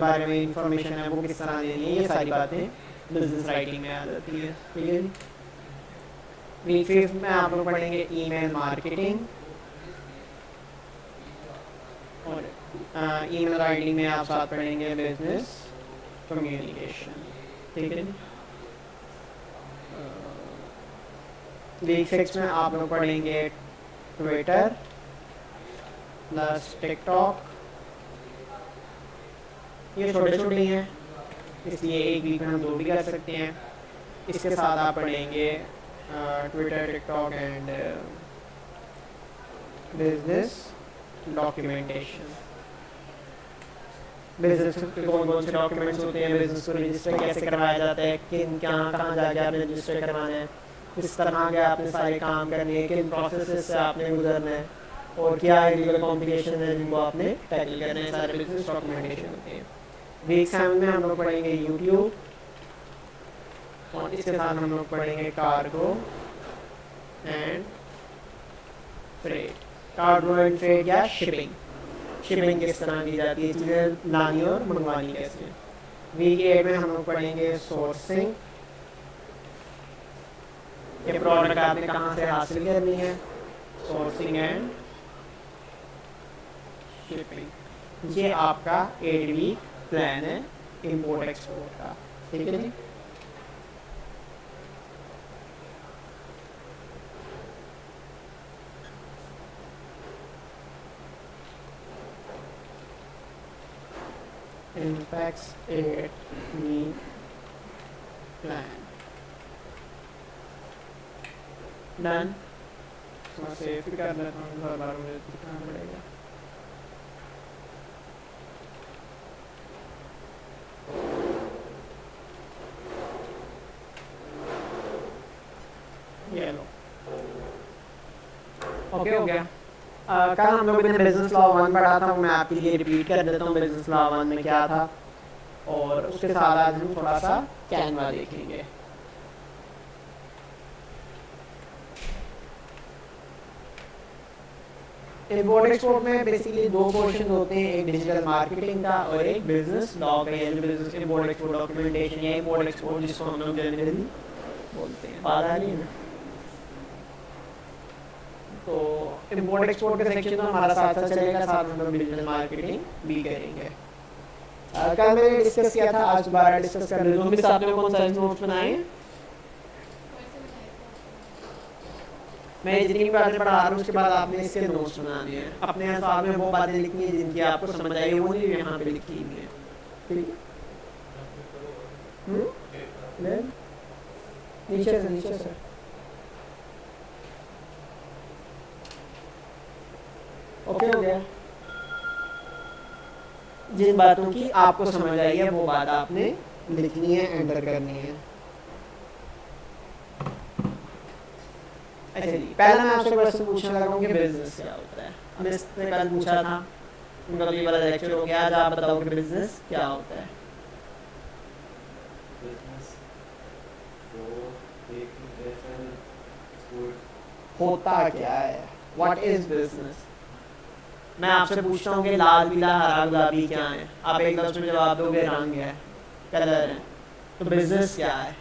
बारे में इंफॉर्मेशन है वो किस तरह देनी है, ये सारी बातें बिजनेस राइटिंग में आ जाती है। ठीक है जी। वीक 5 में आप लोग पढ़ेंगे ईमेल मार्केटिंग, और ईमेल राइटिंग में आप साथ पढ़ेंगे बिजनेस कम्युनिकेशन। ठीक है जी। वीक 6 में आप लोग पढ़ेंगे ट्विटर प्लस टिकटॉक। ये छोटे छोटे हैं इसलिए एक वीक में हम 2 भी कर सकते हैं। इसके साथ आप पढ़ेंगे Twitter TikTok and business documentation. Business के कौन कौन से डॉक्यूमेंट्स होते हैं, बिजनेस को रजिस्टर कैसे करवाया जाता है, किन कहाँ कहाँ जाके आपने रजिस्टर करवाना है, किस तरह के आपने सारे काम करने हैं, किन प्रोसेस से आपने गुजरना है, और क्या लीगल कॉम्प्लिकेशन है जिनको आपने टैकल करना है, सारे बिजनेस डॉक्यूमेंटेशन होते हैं। वीक 7 में हम लोग पढ़ेंगे यूट्यूब, और इसके साथ हम लोग पढ़ेंगे cargo and freight. Cargo and freight या शिपिंग, शिपिंग किस तरह की जाती है, चीज़ें लानी और मंगवानी कैसे। वीक 8 में हम लोग पढ़ेंगे सोर्सिंग, ये प्रोडक्ट आपने कहाँ से हासिल करनी है, सोर्सिंग एंड शिपिंग। ये आपका 8 वीक प्लान है इंपोर्ट एक्सपोर्ट का। ठीक है जी। impacts 8 week plan done. मैं सेव भी कर लेता हूँ, हर बार मुझे दिखाना पड़ेगा। ये लो, ओके हो गया। कल हम लोगों ने बिजनेस लॉ 1 पढ़ा था, वो मैं आपके लिए रिपीट कर देता हूँ बिजनेस लॉ 1 में क्या था, और उसके साथ आज हम थोड़ा सा कैनवा देखेंगे। इंपोर्ट एक्सपोर्ट में बेसिकली 2 पोर्शन होते हैं, एक डिजिटल मार्केटिंग का और एक बिजनेस लॉ का, या जो बिजनेस इंपोर्ट एक्सपोर्ट डॉक्यूमेंटेशन या इंपोर्ट एक्सपोर्ट जिसको हम लोग जनरली बोलते हैं। बात आ रही है ना? तो इंपोर्ट एक्सपोर्ट का सेक्शन तो हमारा साथ साथ चलेगा, साथ में हम लोग डिजिटल मार्केटिंग भी करेंगे। कल मैंने डिस्कस किया था, आज दोबारा डिस्कस कर रहे हैं। मिस आपने कौन सा नोट्स बनाए? मैं जितनी भी बातें पढ़ा रहा हूँ उसके बाद आपने इसके नोट्स बनाने हैं, अपने हिसाब में वो बातें लिखनी है जिनकी आपको समझ आई वो नहीं यहाँ पे लिखी हुई है। ठीक है, नीचे से ओके हो गया। जिन बातों की आपको समझ आई है वो बात आपने लिखनी है, एंटर करनी है। अच्छा जी, पहला मैं आपसे क्वेश्चन पूछने लगा हूँ कि बिजनेस क्या होता है। हमने इससे कल पूछा था, उनका ये वाला लेक्चर हो गया। आज आप बताओ कि बिजनेस क्या होता है। होता क्या है, व्हाट इज बिजनेस। मैं आपसे पूछता हूँ कि लाल पीला हरा गुलाबी क्या है, आप एक लफ्ज में जवाब दोगे रंग है, कलर है। तो बिजनेस क्या है?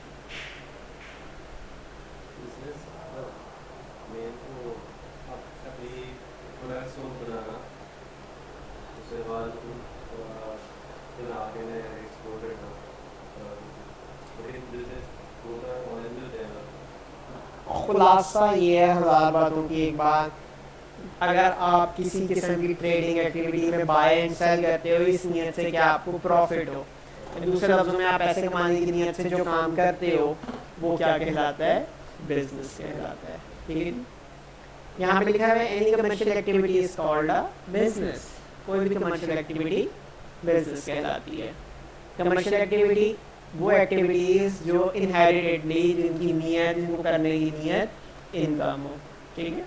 खुलासा ये है, 1000 बातों की एक बात, अगर आप किसी किस्म की ट्रेडिंग एक्टिविटी में बाय एंड सेल करते हो इस नियत से कि आपको प्रॉफिट हो, दूसरे लफ्जों में आप पैसे कमाने की नियत से जो काम करते हो वो क्या कहलाता है? बिजनेस कहलाता है। ठीक है, यहाँ पे लिखा है any commercial activity is called a business. कोई भी कमर्शियल एक्टिविटी बिजनेस कहलाती है। कमर्शियल एक्टिविटी वो एक्टिविटीज जो इनहेरिटेडली, जिनकी नियत, जिनको करने की नियत इनकम हो। ठीक है,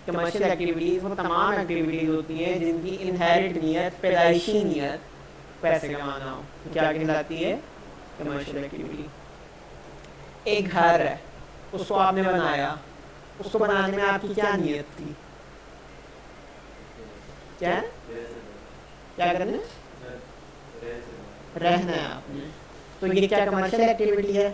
कमर्शियल एक्टिविटीज वो तमाम एक्टिविटीज होती हैं जिनकी इनहेरिट नियत, पैदाइशी नियत पैसे कमाना हो, तो क्या कहलाती है? Commercial activity. एक घर है, उसको आपने बनाया, उसको बनाने में आपकी क्या नियत थी? क्या क्या करने? रहना है आपने, तो ये क्या कमर्शियल एक्टिविटी है?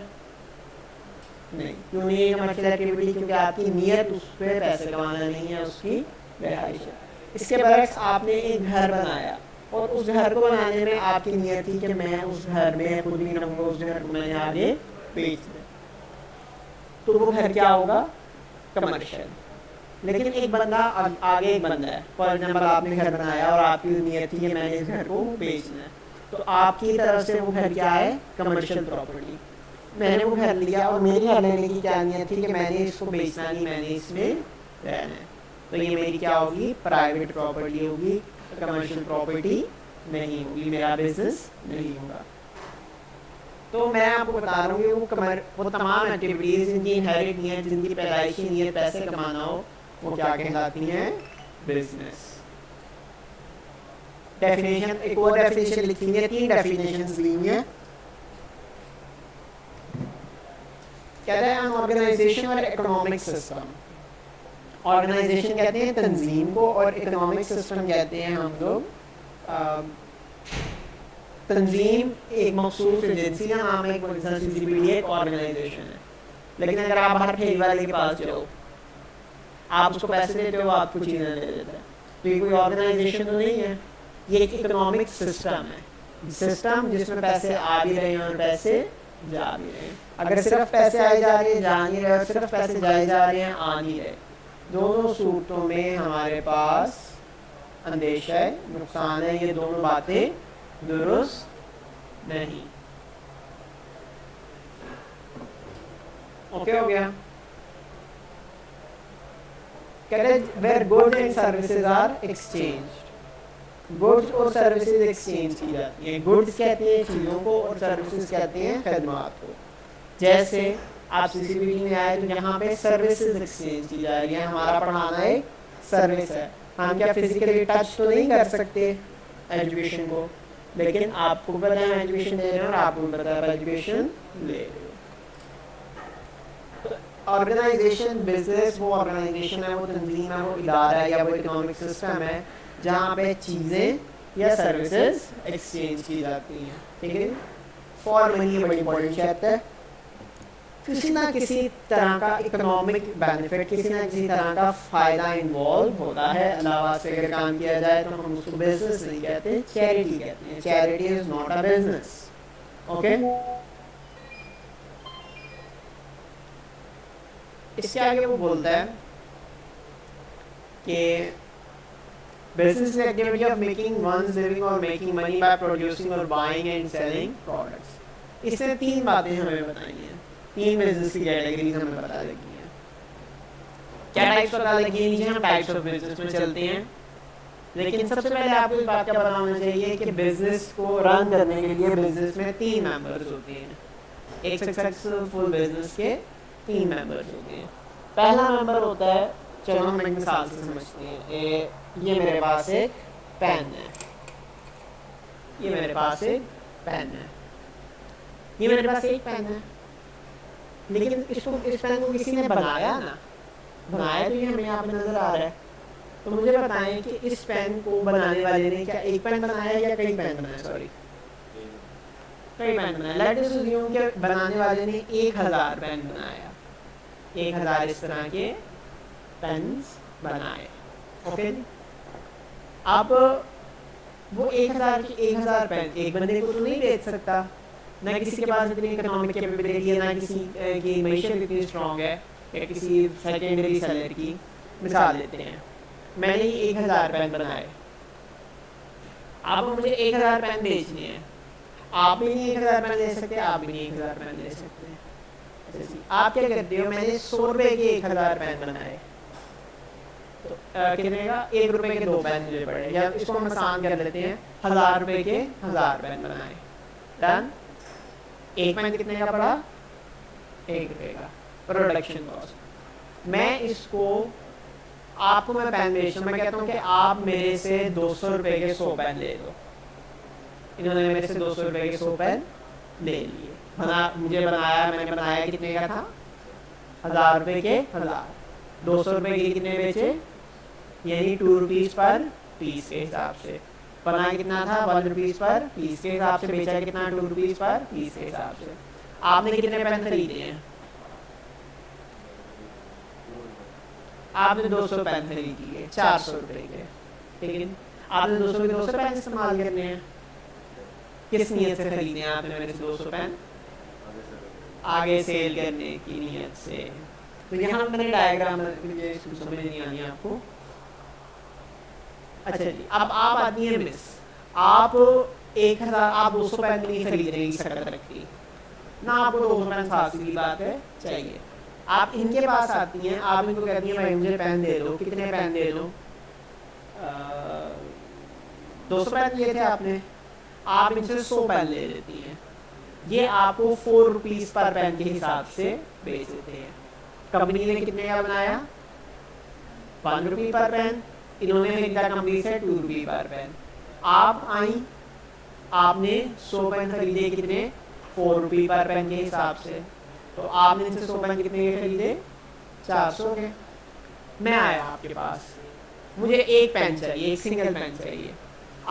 नहीं। क्यों नहीं है कमर्शियल एक्टिविटी? क्योंकि आपकी नीयत उस पर पैसे कमाना नहीं है, उसकी रिहाइश है। इसके बरक्स आपने एक घर बनाया और उस घर को बनाने में आपकी नीयत थी कि मैं उस घर में खुद ही रहूँगा, उस घर को मैंने आगे बेच दिया, तो वो घर क्या होगा? कमर्शियल। लेकिन एक बंदा आगे एक बंदा है, फॉर एग्जाम्पल आपने घर बनाया और आपकी नीयत थी कि मैंने इस घर को बेचना है, तो आपकी तरफ से वो घर क्या है? Commercial property. मैंने वो घर लिया और मेरी घर लेने की क्या नियत थी कि मैंने इसको बेचना नहीं, मैंने इसमें रहना है, तो ये मेरी क्या होगी? प्राइवेट प्रॉपर्टी होगी, कमर्शियल प्रॉपर्टी नहीं होगी, मेरा बिजनेस नहीं होगा। तो मैं आपको बता रहा हूँ कि वो तमाम एक्टिविटीज़ जिनकी इनहेरिट नियत, जिनकी पैदाइशी नियत पैसे कमाना हो, वो क्या कहलाती हैं? बिजनेस। डेफिनेशन, एक और डेफिनेशन लिखी हुई है, 3 डेफिनेशंस ली हुई हैं। कहते हैं अनऑर्गेनाइजेशन और इकोनॉमिक सिस्टम। ऑर्गेनाइजेशन कहते हैं तंजीम को और इकोनॉमिक सिस्टम कहते हैं हम लोग तंजीम एक मखसूस एजेंसी का नाम है, एक ऑर्गेनाइजेशन है। लेकिन अगर आप बाहर ठेली वाले के पास जाओ, आप उसको पैसे देते हो, आपको चीज़ें दे देता है, तो ये कोई ऑर्गेनाइजेशन तो नहीं है, ये एक इकोनॉमिक सिस्टम है। सिस्टम जिसमें पैसे आ भी रहे हैं और पैसे जा भी रहे हैं। अगर सिर्फ पैसे आए जा रहे हैं, जा नहीं रहे, सिर्फ पैसे जाए जा रहे हैं, आ नहीं रहे, दोनों सूरतों में हमारे पास अंदेशा है, नुकसान है। ये दोनों बातें दुरुस्त नहीं। ओके हो गया? Where goods and services are exchanged. Goods और सर्विसेज एक्सचेंज की जाती हैं। गुड्स कहते हैं चीज़ों को और सर्विसेज कहते हैं खदमात को। जैसे आप सीसीबीडी में आए तो यहाँ पे सर्विसेज एक्सचेंज की जा रही है। हमारा पढ़ाना एक सर्विस है। हम क्या फिजिकली टच तो नहीं कर सकते एजुकेशन को, लेकिन आपको पता है एजुकेशन दे रहे हैं और आपको पता है एजुकेशन ले रहे हो। ऑर्गेनाइजेशन, बिजनेस वो ऑर्गेनाइजेशन है, वो तंजीम है, वो इदारा है या वो इकोनॉमिक सिस्टम है जहाँ पे चीज़ें या सर्विसेज एक्सचेंज की जाती हैं। ठीक है, फॉर मनी बड़ी इंपॉर्टेंट शर्त है। किसी ना किसी तरह का इकोनॉमिक बेनिफिट, किसी ना किसी तरह का फ़ायदा इन्वॉल्व होता है। अलावा से अगर काम किया जाए तो हम उसको बिजनेस नहीं कहते, चैरिटी कहते हैं। Charity is not a business. Okay, इसके आगे वो बोलता है कि business activity of making one's living और मेकिंग मनी बाय प्रोड्यूसिंग और बाइंग एंड सेलिंग प्रोडक्ट्स। इसने 3 बातें हमें बताई हैं, 3 बिजनेस की कैटेगरीज हमें बता रखी हैं। क्या टाइप्स बता रखी हैं नीचे? हम टाइप्स ऑफ बिजनेस में चलते हैं। लेकिन सबसे पहले आपको इस बात का पता होना चाहिए कि बिजनेस को रन करने के लिए बिजनेस में 3 मेंबर्स होते हैं। एक सक्सेसफुल बिजनेस के 3 मेंबर्स होते हैं। पहला मेंबर होता है, चलो हम एक मिसाल से समझते हैं। ये मेरे पास एक पेन है, ये मेरे पास एक पेन है, ये मेरे पास एक पेन है, लेकिन इसको, इस पेन को किसी ने बनाया ना, बनाया तो ये हमें यहाँ पे नजर आ रहा है। तो मुझे बताएं कि इस पेन को बनाने वाले ने क्या एक पेन बनाया या कई पेन बनाया? सॉरी, कई पेन बनाया। लेट अस अज्यूम कि बनाने वाले ने 1000 पेन बनाया, 1000 इस तरह के पेन्स बनाए। ओके, अब वो 1000 की 1000 पेन एक बंदे को तो नहीं बेच सकता, ना किसी के पास इतनी इकोनॉमिक कैपेबिलिटी है, ना किसी की मैशत इतनी स्ट्रॉन्ग है या किसी सेकेंडरी सेलर की। मिसाल लेते हैं, मैंने ये 1000 पेन बनाए, अब मुझे 1000 पेन बेचने हैं। आप भी नहीं 1000 पेन ले सकते, आप भी नहीं 1000 पेन ले सकते। आप क्या करते हो? मैंने 100 रुपए के 1000 पेन बनाए, तो कितने का? 1 रुपए के 2 पेन मुझे पड़े, या इसको हम आसान कर लेते हैं, 1000 रुपए के 1000 पेन बनाए। डन। एक पेन कितने का पड़ा? 1 रुपए का प्रोडक्शन कॉस्ट। मैं इसको, आपको मैं पेन बेच रहा हूँ, मैं कहता हूँ कि आप मेरे से 200 रुपए के 100 पेन ले लो। इन्होंने मेरे से 200 रुपए के 100 पेन ले लिए। मुझे बनाया, मैंने बनाया कितने का था? 1000 रुपए के 1000। 200 रुपए के कितने बेचे? यानी 2 रुपीज़ पर पीस के हिसाब से। बना कितना था 1 रुपीज़ पर पीस के हिसाब से, बेचा कितना 2 रुपीज़ पर पीस के हिसाब से। आपने कितने पेन खरीदे हैं? आपने 200 पेन खरीद लिए 400 रुपए के, ठीक है। आपने 200 के 200 पेन इस्तेमाल करने हैं। किस नियत से खरीदे हैं आपने मेरे से 200 पेन? आगे सेल करने की नियत से। तो यहाँ मैंने डायग्राम मुझे समझ नहीं आनी आपको। अच्छा जी, अब आप आती है मिस, आप 1000 आप 200 पेन नहीं खरीद रही शकल रखती ना, आपको 200 पेन साफ सीधी बात है चाहिए। आप इनके पास आती हैं, आप इनको कहती हैं भाई मुझे पेन दे दो। कितने पेन दे दो? 200 पेन लिए थे आपने, आप इनसे 100 पेन ले लेती हैं। ये आपको 4 रुपीज़ पर पेन के हिसाब से बेच देते हैं। कंपनी ने कितने का बनाया? 1 रुपये पर पेन। इन्होंने खरीदा कंपनी से 2 रुपये पर पेन। आप आई, आपने 100 पेन खरीदे कितने? 4 रुपये पर पेन के हिसाब से। तो आपने इनसे 100 पेन कितने के खरीदे? 400 के। मैं आया आपके पास, मुझे एक पेन चाहिए, एक सिंगल पेन चाहिए।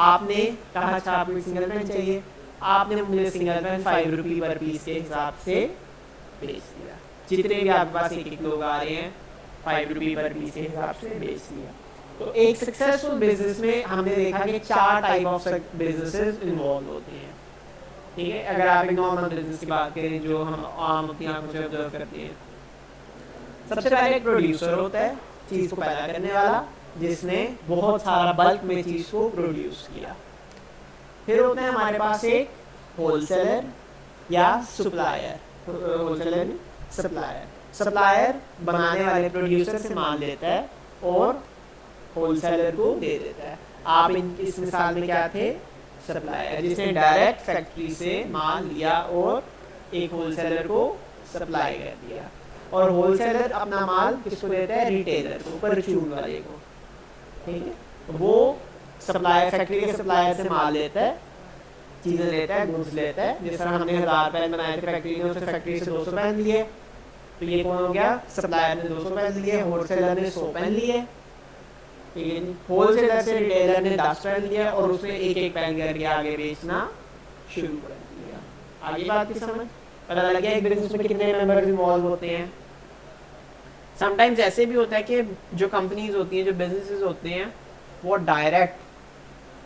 आपने कहा अच्छा आपको सिंगल पेन चाहिए, आपने मुझे सिंगल पेन 5 रुपये पर पीस के हिसाब से बेच दिया। जितने भी आपके पास एक एक लोग आ रहे हैं 5 रुपये पर पीस के हिसाब से बेच दिया। तो एक सक्सेसफुल बिजनेस में हमने देखा कि 4 टाइप ऑफ बिजनेसेस इन्वॉल्व होते हैं, ठीक है। अगर आप एक नॉर्मल बिजनेस की बात करें जो हम आम अपनी आंखों से ऑब्जर्व करते हैं, सबसे पहले एक प्रोड्यूसर होता है, चीज़ को पैदा करने वाला, जिसने बहुत सारा बल्क में चीज़ को प्रोड्यूस किया। फिर होता है हमारे पास एक होलसेलर या सप्लायर। होलसेलर सप्लायर, सप्लायर बनाने वाले प्रोड्यूसर से माल लेता है और होलसेलर को दे देता है। आप इस मिसाल में क्या थे? सप्लायर, जिसने डायरेक्ट फैक्ट्री से माल लिया और एक होलसेलर को सप्लाई कर दिया। और होलसेलर अपना माल किसको देता है? रिटेलर को, परचून वाले को, ठीक है। वो सप्लायर, फैक्ट्री के सप्लायर से माल लेता है, चीज़ें लेता है, गुड्स लेता है। जिस तरह हमने 1000 पेन बनाए थे फैक्ट्री ने, उससे फैक्ट्री से 200 पेन लिए। तो ये कौन हो गया? सप्लायर ने 200 पेन लिए, होलसेलर ने 100 पेन लिए, ठीक है। होलसेलर से रिटेलर ने 10 पेन लिया और उसने एक एक पेन करके आगे बेचना शुरू कर दिया। आगे बात की समझ पता लग गया एक बिजनेस में कितने मेंबर्स इन्वॉल्व होते हैं। समटाइम्स ऐसे भी होता है कि जो कंपनीज होती हैं, जो बिजनेसेस होते हैं, वो डायरेक्ट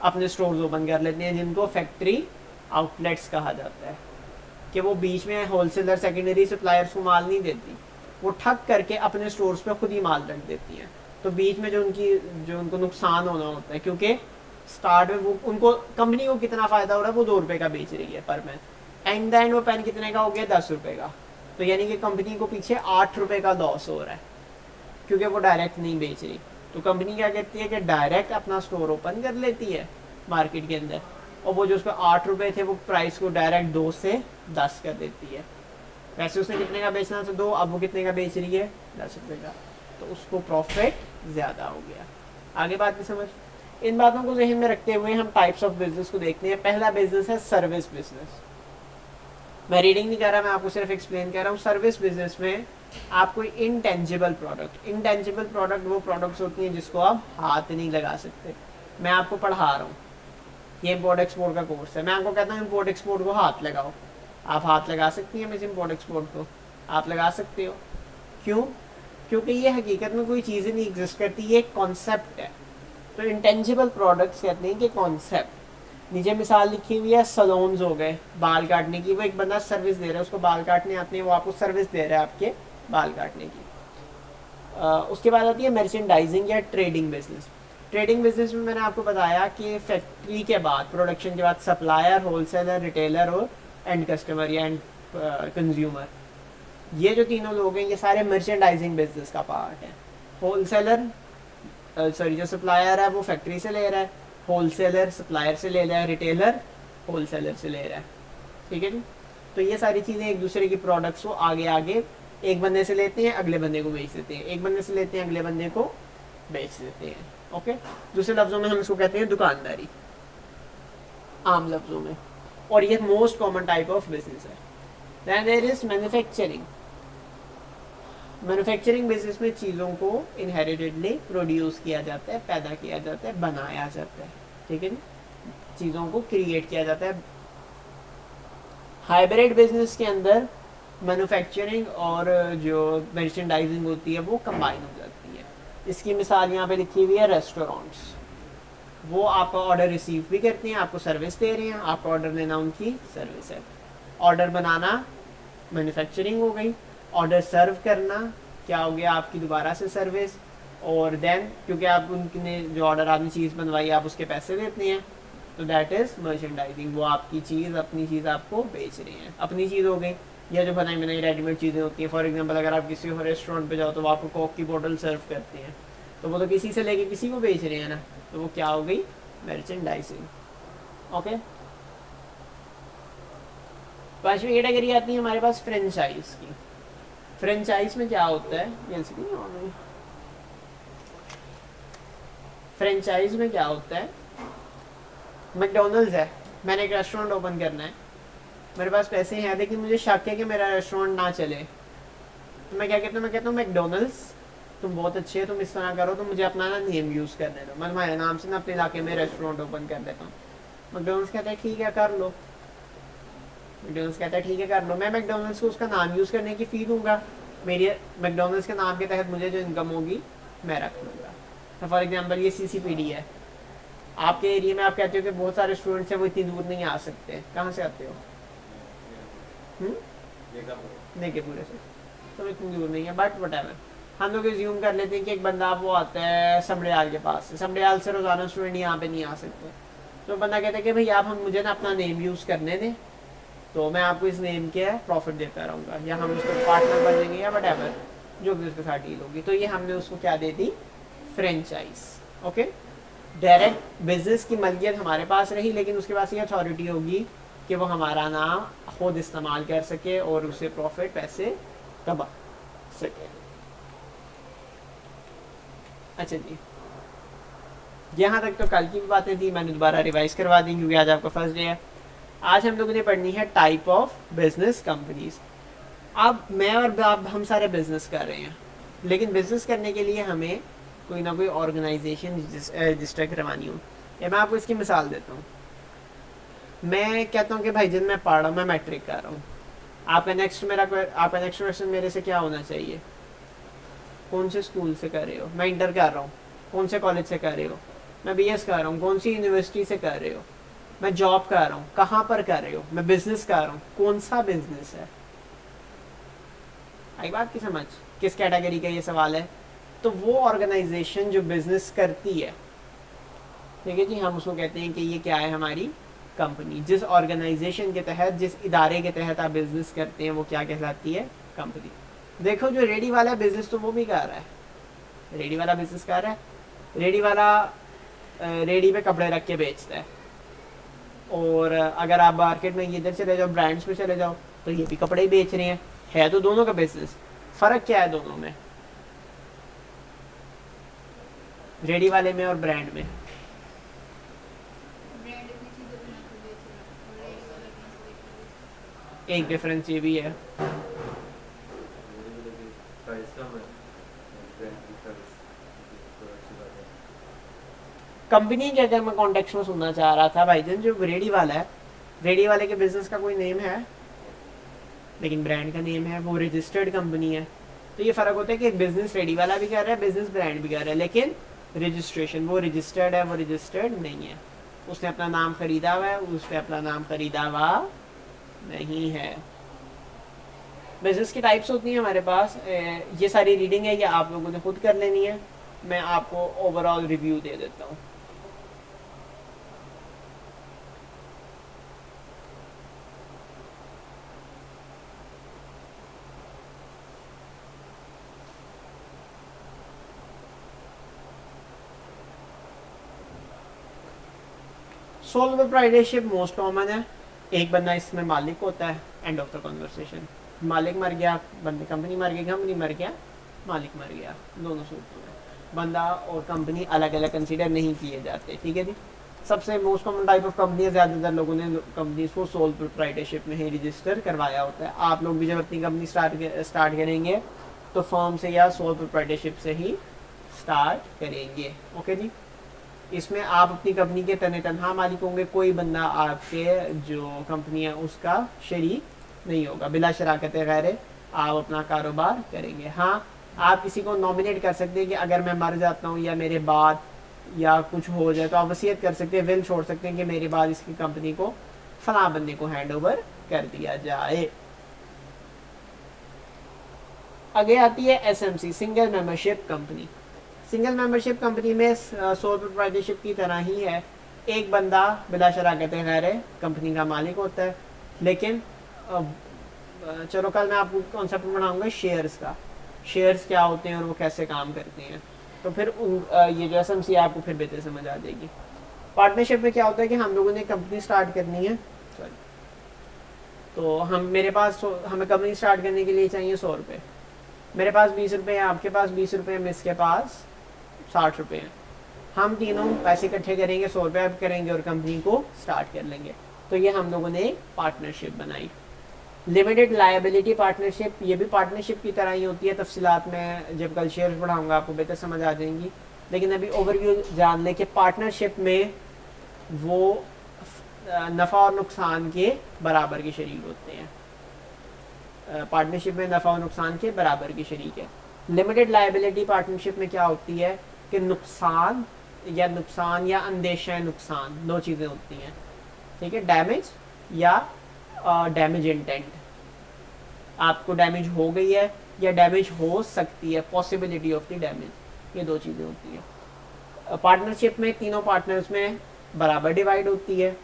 अपने स्टोर्स ओपन कर लेते हैं, जिनको फैक्ट्री आउटलेट्स कहा जाता है। कि वो बीच में होलसेलर सेकेंडरी सप्लायर्स को माल नहीं देती, वो ठग करके अपने स्टोर्स पे खुद ही माल रख देती हैं। तो बीच में जो उनको नुकसान होना होता है, क्योंकि स्टार्ट में वो उनको कंपनी को कितना फ़ायदा हो रहा है, वो 2 रुपये का बेच रही है पर पेन। एंड देन वो पेन कितने का हो गया? 10 रुपये का। तो यानी कि कंपनी को पीछे 8 रुपये का लॉस हो रहा है, क्योंकि वो डायरेक्ट नहीं बेच रही। तो कंपनी क्या कहती है कि डायरेक्ट अपना स्टोर ओपन कर लेती है मार्केट के अंदर, और वो जो उसको 8 रुपये थे वो प्राइस को डायरेक्ट 2 से 10 कर देती है। वैसे उसने कितने का बेचना था 2, अब वो कितने का बेच रही है? 10 रुपये का। तो उसको प्रॉफिट ज़्यादा हो गया। आगे बात की समझ। इन बातों को ज़हन में रखते हुए हम टाइप्स ऑफ बिजनेस को देखते हैं। पहला बिजनेस है सर्विस बिजनेस। मैं रीडिंग नहीं कर रहा, मैं आपको सिर्फ एक्सप्लेन कर रहा हूँ। सर्विस बिजनेस में आप कोई इंटेंजिबल प्रोडक्ट वो प्रोडक्ट्स होती हैं जिसको आप हाथ नहीं लगा सकते। मैं आपको पढ़ा रहा हूँ, ये इम्पोर्ट एक्सपोर्ट का कोर्स है, मैं आपको कहता हूँ इम्पोर्ट एक्सपोर्ट को हाथ लगाओ। आप हाथ लगा सकती हैं? मैं इम्पोर्ट एक्सपोर्ट को आप लगा सकते हो। क्यों? क्योंकि ये हकीकत में कोई चीज़ें नहीं एग्जिस्ट करती, ये एक कॉन्सेप्ट है। तो इंटेंजिबल प्रोडक्ट्स कहते हैं कि कॉन्सेप्ट। नीचे मिसाल लिखी हुई है, सलोन्स हो गए बाल काटने की। वो एक बंदा सर्विस दे रहा है, उसको बाल काटने आते हैं, वो आपको सर्विस दे रहा है आपके बाल काटने की। उसके बाद आती है मर्चेंडाइजिंग या ट्रेडिंग बिजनेस। ट्रेडिंग बिजनेस में मैंने आपको बताया कि फैक्ट्री के बाद, प्रोडक्शन के बाद सप्लायर, होलसेलर, रिटेलर और एंड कस्टमर या एंड कंज्यूमर, ये जो तीनों लोग हैं ये सारे मर्चेंडाइजिंग बिजनेस का पार्ट है। होलसेलर जो सप्लायर है वो फैक्ट्री से ले रहा है, होलसेलर सप्लायर से ले रहा है, रिटेलर होलसेलर से ले रहा है, ठीक है जी। तो ये सारी चीज़ें एक दूसरे की प्रोडक्ट्स को आगे आगे एक बंदे से लेते हैं, अगले बंदे को बेच देते हैं, एक बंदे से लेते हैं, अगले बंदे को बेच देते हैं। ओके, दूसरे लफ्ज़ों में हम इसको कहते हैं दुकानदारी, आम लफ्ज़ों में। और ये most common type of business है। Then there is manufacturing. Manufacturing business में चीज़ों को इनहेरिटेडली प्रोड्यूस किया जाता है, पैदा किया जाता है, बनाया जाता है, ठीक है जी। चीज़ों को क्रिएट किया जाता है। हाइब्रिड बिजनेस के अंदर मैन्युफैक्चरिंग और जो मर्चेंडाइजिंग होती है वो कंबाइन हो जाती है। इसकी मिसाल यहाँ पे लिखी हुई है रेस्टोरेंट्स। वो आपका ऑर्डर रिसीव भी करते हैं, आपको सर्विस दे रहे हैं, आपका ऑर्डर लेना उनकी सर्विस है। ऑर्डर बनाना मैन्युफैक्चरिंग हो गई, ऑर्डर सर्व करना क्या हो गया आपकी दोबारा से सर्विस, और देन क्योंकि आप उनने जो ऑर्डर आपने चीज़ बनवाई आप उसके पैसे देते हैं, तो दैट इज़ मर्चेंडाइजिंग। वो आपकी चीज़ अपनी चीज़ आपको बेच रहे हैं, अपनी चीज़ हो गई। या जो बनाई बनाई रेडीमेड चीज़ें होती हैं, फॉर एग्जांपल अगर आप किसी रेस्टोरेंट पे जाओ तो वो आपको कोक की बोतल सर्व करते हैं, तो वो तो किसी से लेके किसी को बेच रहे हैं ना, तो वो क्या हो गई मर्चेंडाइजिंग। ओके, पांचवी कैटेगरी आती है हमारे पास फ्रेंचाइज की। फ्रेंचाइज में क्या होता है, फ्रेंचाइज में क्या होता है, मैकडोनल्ड्स है, मैंने एक रेस्टोरेंट ओपन करना है, मेरे पास पैसे हैं लेकिन मुझे शक है कि मेरा रेस्टोरेंट ना चले, तो मैं क्या कहता हूँ, मैं कहता हूँ मैकडोनल्ड्स तुम बहुत अच्छे हो, तुम इस तरह करो, तो मुझे अपना ना नेम यूज़ करने दो, मैं तुम्हारे नाम से ना अपने इलाके में रेस्टोरेंट ओपन कर देता हूँ। मैकडोनल्ड्स कहता है ठीक है कर लो, मैकडोनल्ड्स कहता है ठीक है कर लो, मैं मैकडोनल्ड्स को उसका नाम यूज़ करने की फ़ी दूंगा, मेरी मैकडोनल्ड्स के नाम के तहत मुझे जो इनकम होगी मैं रख लूँगा। तो फॉर एग्जांपल ये CCPD है, आपके एरिया में आप कहते हो कि बहुत सारे स्टूडेंट्स हैं वो इतनी दूर नहीं आ सकते, कहाँ से आते हो? देखिए पूरे से तो इतनी दूर नहीं है, बट वट हम लोग एज्यूम कर लेते हैं कि एक बंदा वो आता है समड़ियाल के पास से, समड़ियाल से रोज़ाना स्टूडेंट यहाँ पे नहीं आ सकते, तो बंदा कहता है कि भाई आप हम मुझे ना अपना नेम यूज़ करने दें, तो मैं आपको इस नेम के प्रॉफिट देता रहूँगा, या हम उसको पार्टनर बनेंगे या वट जो भी उसके साथ डील होगी, तो ये हमने उसको क्या दे दी, फ्रेंचाइज। ओके, डायरेक्ट बिजनेस की मलकियत हमारे पास रही, लेकिन उसके पास ये अथॉरिटी होगी कि वो हमारा नाम खुद इस्तेमाल कर सके और उससे प्रॉफिट पैसे कमा सके। अच्छा जी, यहाँ तक तो कल की भी बातें थी, मैंने दोबारा रिवाइज करवा दी क्योंकि आज आपका फर्स्ट डे है। आज हम लोगों ने पढ़नी है टाइप ऑफ बिजनेस कंपनीज। अब मैं और आप हम सारे बिजनेस कर रहे हैं, लेकिन बिजनेस करने के लिए हमें कोई ना कोई ऑर्गेनाइजेशन रजिस्टर करवानी हो। या मैं आपको इसकी मिसाल देता हूँ, मैं कहता हूँ कि भाई जिन मैं पढ़ रहा हूँ, मैं मैट्रिक कर रहा हूँ, आपका नेक्स्ट क्वेश्चन मेरे से क्या होना चाहिए, कौन से स्कूल से कर रहे हो? मैं इंटर कर रहा हूँ, कौन से कॉलेज से कर रहे हो? मैं BS कर रहा हूँ, कौन सी यूनिवर्सिटी से कर रहे हो? मैं जॉब कर रहा हूँ, कहाँ पर कर रहे हो? मैं बिजनेस कर रहा हूँ, कौन सा बिजनेस है? आई बात की समझ, किस कैटेगरी का ये सवाल है? तो वो ऑर्गेनाइजेशन जो बिजनेस करती है, ठीक है जी, हम उसको कहते हैं कि ये क्या है, हमारी कंपनी। जिस ऑर्गेनाइजेशन के तहत, जिस इदारे के तहत आप बिजनेस करते हैं वो क्या कहलाती है, कंपनी। देखो जो रेडी वाला बिजनेस तो वो भी कर रहा है, रेडी वाला बिजनेस कर रहा है, रेडी वाला रेडी पे कपड़े रख के बेचता है, और अगर आप मार्केट में इधर चले जाओ, ब्रांड्स पे चले जाओ, तो ये भी कपड़े ही बेच रहे हैं, है तो दोनों का बिजनेस। फ़र्क क्या है दोनों में, रेडी वाले में और ब्रांड में? एक डिफरेंस ये भी है, कंपनी के अगर मैं कॉन्टेक्स्ट में सुनना चाह रहा था भाईजान, जो रेडी वाला है, रेडी वाले के बिजनेस का कोई नेम है लेकिन ब्रांड का नेम है, वो रजिस्टर्ड कंपनी है। तो ये फ़र्क होता है कि बिजनेस रेडी वाला भी कर रहा है, बिजनेस ब्रांड भी कर रहा है, लेकिन रजिस्ट्रेशन वो रजिस्टर्ड है, वो रजिस्टर्ड नहीं है, उसने अपना नाम खरीदा हुआ है, उसने अपना नाम खरीदा हुआ नहीं है। बिजनेस की टाइप्स होती हैं हमारे पास, ये सारी रीडिंग है, ये आप लोगों ने खुद कर लेनी है, मैं आपको ओवरऑल रिव्यू दे देता हूँ। सोल प्रोप्राइटरशिप मोस्ट कॉमन है, एक बंदा इसमें मालिक होता है, एंड ऑफ द कन्वर्सेशन। मालिक मर गया, बंदे कंपनी मर गई, कंपनी मर गया, मालिक मर गया, दोनों सूरतों में बंदा और कंपनी अलग अलग कंसीडर नहीं किए जाते, ठीक है जी। सबसे most common type of company, ज़्यादातर लोगों ने कंपनीज को सोल प्रोप्राइटरशिप में ही रजिस्टर करवाया होता है। आप लोग भी जब अपनी कंपनी स्टार्ट करेंगे तो फर्म से या सोल प्रोप्राइटरशिप से ही स्टार्ट करेंगे, ओके जी। इसमें आप अपनी कंपनी के तने तनहा मालिक होंगे, कोई बंदा आपके जो कंपनी है उसका शरीक नहीं होगा। बिला शराकत गैर आप अपना कारोबार करेंगे। हाँ, आप किसी को नॉमिनेट कर सकते हैं कि अगर मैं मर जाता हूँ या मेरे बाद या कुछ हो जाए तो आप वसीयत कर सकते हैं, विल छोड़ सकते हैं कि मेरे बाद इसकी कंपनी को फलां बंदे को हैंड ओवर कर दिया जाए। आगे आती है SMC, single membership company. Single membership company में सोल प्रोप्राइटरशिप की तरह ही है, एक बंदा बिला शराकत गैर कंपनी का मालिक होता है। लेकिन चलो कल मैं आपको कॉन्सेप्ट बनाऊंगा शेयर्स का, शेयर्स क्या होते हैं और वो कैसे काम करते हैं, तो फिर ये जो एसएमसी है आपको फिर बेहतर समझ आ जाएगी। पार्टनरशिप में क्या होता है कि हम लोगों ने कंपनी स्टार्ट करनी है, तो हमें कंपनी स्टार्ट करने के लिए चाहिए 100 रुपये। मेरे पास 20 रुपये हैं, आपके पास 20 रुपये, मिस के पास 60 रुपये हैं। हम तीनों पैसे इकट्ठे करेंगे, 100 रुपये करेंगे और कंपनी को स्टार्ट कर लेंगे। तो ये हम लोगों ने एक पार्टनरशिप बनाई। लिमिटेड लायबिलिटी पार्टनरशिप, ये भी पार्टनरशिप की तरह ही होती है। तफसीलात में जब कल शेयर पढ़ाऊंगा आपको बेहतर समझ आ जाएंगी, लेकिन अभी ओवरव्यू जान लें कि पार्टनरशिप में वो नफ़ा और नुकसान के बराबर के शरीक होते हैं। पार्टनरशिप में नफ़ा और नुकसान के बराबर की शरीक है। लिमिटेड लायबिलिटी पार्टनरशिप में क्या होती है कि नुकसान या अंदेशा नुकसान, दो चीज़ें होती हैं, ठीक है। डैमेज या डैमेज इंटेंट, आपको डैमेज हो गई है या डैमेज हो सकती है, पॉसिबिलिटी ऑफ द डैमेज, ये दो चीज़ें होती हैं। पार्टनरशिप में तीनों पार्टनर्स में बराबर डिवाइड होती है,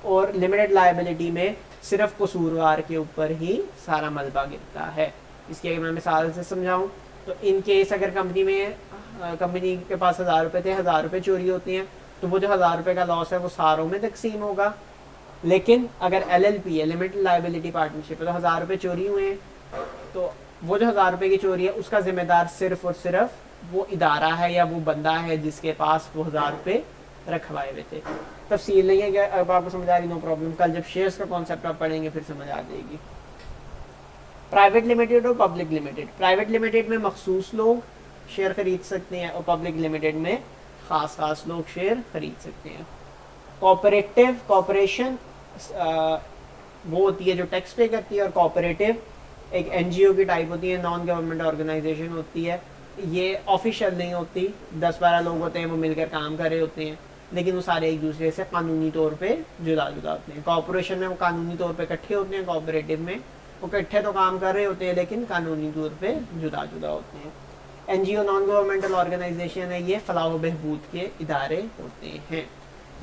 और लिमिटेड लायबिलिटी में सिर्फ कसूरवार के ऊपर ही सारा मलबा गिरता है। इसकी अगर मैं मिसाल से समझाऊं तो इन केस अगर कंपनी के पास 1000 रुपये थे, 1000 रुपये चोरी होती हैं, तो वो जो 1000 रुपये का लॉस है वो सारों में तकसीम होगा। लेकिन अगर LLP है, लिमिटेड लायबिलिटी पार्टनरशिप है, तो 1000 रुपये चोरी हुए हैं, तो वो जो 1000 रुपये की चोरी है उसका जिम्मेदार सिर्फ और सिर्फ वो इदारा है या वो बंदा है जिसके पास वो 1000 रुपये रखवाए हुए थे। तफसील नहीं है कि अब आपको समझ आ रही, नो प्रॉब्लम, कल जब शेयर्स का कॉन्सेप्ट आप पढ़ेंगे फिर समझ आ जाएगी। प्राइवेट लिमिटेड और पब्लिक लिमिटेड, प्राइवेट लिमिटेड में मखसूस लोग शेयर खरीद सकते हैं और पब्लिक लिमिटेड में खास लोग शेयर खरीद सकते हैं। कॉपरेशन वो होती है जो टैक्स पे करती है, और कोऑपरेटिव एक NGO की टाइप होती है, नॉन गवर्नमेंट ऑर्गेनाइजेशन होती है। ये ऑफिशियल नहीं होती, 10-12 लोग होते हैं वो मिलकर काम कर रहे होते हैं, लेकिन वो सारे एक दूसरे से कानूनी तौर पे जुदा जुदा होते हैं। कॉर्पोरेशन में वो कानूनी तौर पे इकट्ठे होते हैं, कोऑपरेटिव में वो इकट्ठे तो काम कर रहे होते हैं लेकिन कानूनी तौर पे जुदा जुदा होते हैं। NGO नॉन गवर्नमेंटल ऑर्गेनाइजेशन है, ये फलाह व बहबूद के इदारे होते हैं।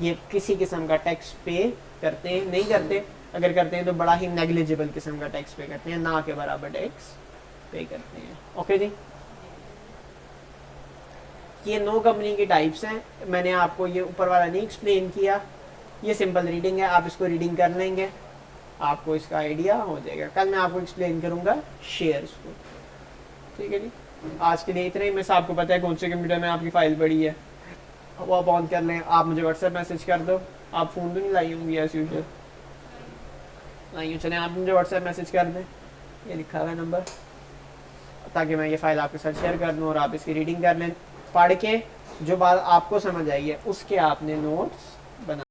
ये किसी किस्म का टैक्स पे करते हैं नहीं करते, अगर करते हैं तो बड़ा ही नेग्लिजिबल किस्म का टैक्स पे करते हैं, ना के बराबर टैक्स पे करते हैं। ओके जी, ये 9 कंपनी की टाइप्स हैं। मैंने आपको ये ऊपर वाला नहीं एक्सप्लेन किया, ये सिंपल रीडिंग है, आप इसको रीडिंग कर लेंगे, आपको इसका आइडिया हो जाएगा। कल मैं आपको एक्सप्लेन करूँगा शेयर्स को, ठीक है जी। आज के लिए इतना ही। मैं से आपको पता है कौन से कंप्यूटर में आपकी फ़ाइल पड़ी है, वो आप ऑन कर लें। आप मुझे व्हाट्सएप मैसेज कर दो, आप फ़ोन तो नहीं लाई होंगी एज यूजुअल, नहीं चलें, आप मुझे व्हाट्सएप मैसेज कर दें, ये लिखा हुआ है नंबर, ताकि मैं ये फ़ाइल आपके साथ शेयर कर दूँ और आप इसकी रीडिंग कर लें। पढ़ के जो बात आपको समझ आई है उसके आपने नोट्स बना